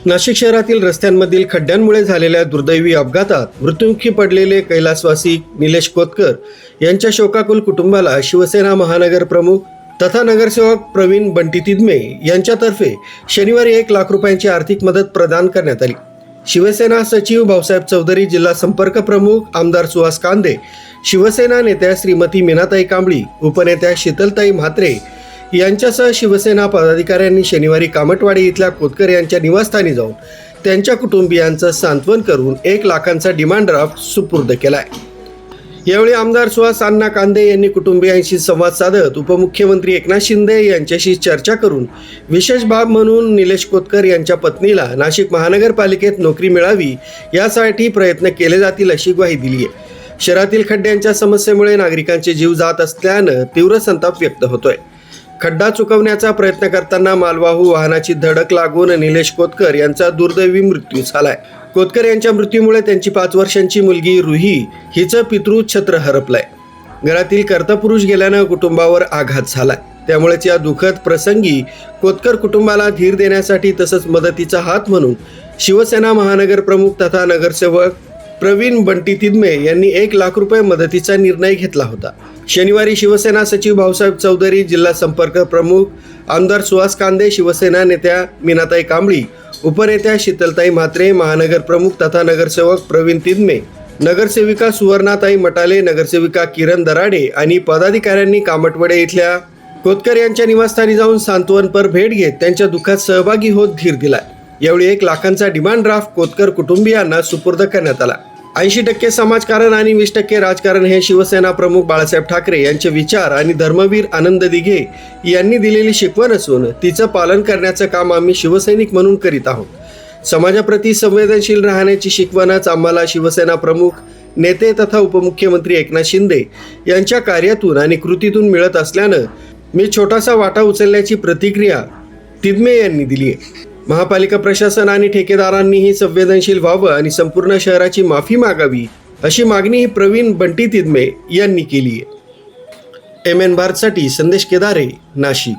नाशिक शहरातील रस्त्यांमधील खड्ड्यांमुळे झालेल्या दुर्दैवी अपघातात मृत्युमुखी पडलेले कैलासवासी निलेश कोतकर यांच्या शोकाकुल कुटुंबाला शिवसेना महानगर प्रमुख तथा नगरसेवक प्रवीण बंटी तिदमे यांच्यातर्फे शनिवारी 1 लाख रुपयांची आर्थिक मदत प्रदान करण्यात आली। शिवसेना सचिव भाऊसाहेब चौधरी, जिल्हा संपर्क प्रमुख आमदार सुहास कांदे, शिवसेना नेत्या श्रीमती मीनाताई कांबळी, उपनेत्या शीतलताई म्हात्रे यांच्यासह शिवसेना पदाधिकाऱ्यांनी शनिवारी कामटवाडी इथल्या कोतकर यांच्या निवासस्थानी जाऊन त्यांच्या कुटुंबियांचं सांत्वन करून 1 लाखांचा डिमांड ड्राफ्ट सुपूर्द केलाय। यावेळी आमदार सुहास अण्णा कांदे यांनी कुटुंबियांशी संवाद साधत उपमुख्यमंत्री एकनाथ शिंदे यांच्याशी चर्चा करून विशेष बाब म्हणून निलेश कोतकर यांच्या पत्नीला नाशिक महानगरपालिकेत नोकरी मिळावी यासाठी प्रयत्न केले जातील अशी ग्वाही दिली आहे। शहरातील खड्ड्यांच्या समस्येमुळे नागरिकांचे जीव जात असल्यानं तीव्र संताप व्यक्त होतोय। खड्डा चुकवण्याचा प्रयत्न करताना मालवाहू वाहनाची धडक लागून निलेश कोतकर यांचा दुर्दैवी मृत्यू झालाय। कोतकर यांच्या मृत्यूमुळे त्यांची 5 वर्षांची मुलगी रुही हिचं पितृछत्र हरपलंय। घरातील कर्तपुरुष गेल्यानं कुटुंबावर आघात झालाय। त्यामुळेच या दुःखद प्रसंगी कोतकर कुटुंबाला धीर देण्यासाठी तसंच मदतीचा हात म्हणून शिवसेना महानगर प्रमुख तथा नगरसेवक प्रवीण बंटी तिदमे यांनी 1 लाख रुपये मदतीचा निर्णय घेतला होता। शनिवारी शिवसेना सचिव भाऊसाहेब चौधरी, जिल्हा संपर्क प्रमुख आमदार सुहास कांदे, शिवसेना नेत्या मीनाताई कांबळी, उपनेत्या शीतलताई म्हात्रे, महानगर प्रमुख तथा नगरसेवक प्रवीण तिदमे, नगरसेविका सुवर्णाताई मटाले, नगरसेविका किरण दराडे आणि पदाधिकाऱ्यांनी कामटवाडी इथल्या कोतकर यांच्या निवासस्थानी जाऊन सांत्वनपर भेट घेत त्यांच्या दुःखात सहभागी होत धीर दिलाय। यावेळी 1 लाखांचा डिमांड ड्राफ्ट कोतकर कुटुंबियांना सुपूर्द करण्यात आला। 80% समाजकारण आणि 20% राजकारण हे शिवसेना प्रमुख बाळासाहेब ठाकरे यांचे विचार आणि धर्मवीर आनंद दिघे यांनी दिलेली शिकवण असून तिचं पालन करण्याचं काम आम्ही शिवसैनिक म्हणून करीत आहोत। समाजाप्रती संवेदनशील राहण्याची शिकवणच आम्हाला शिवसेना प्रमुख नेते तथा उपमुख्यमंत्री एकनाथ शिंदे यांच्या कार्यातून आणि कृतीतून मिळत असल्यानं मी छोटासा वाटा उचलल्याची प्रतिक्रिया तिदमे यांनी दिली आहे। महापालिका प्रशासन आणि ठेकेदारांनीही संवेदनशील व्हावं आणि संपूर्ण शहराची माफी मागावी अशी मागणी प्रवीण बंटी तिदमे यांनी केली आहे। MN भारतसाठी संदेश केदारे, नाशिक।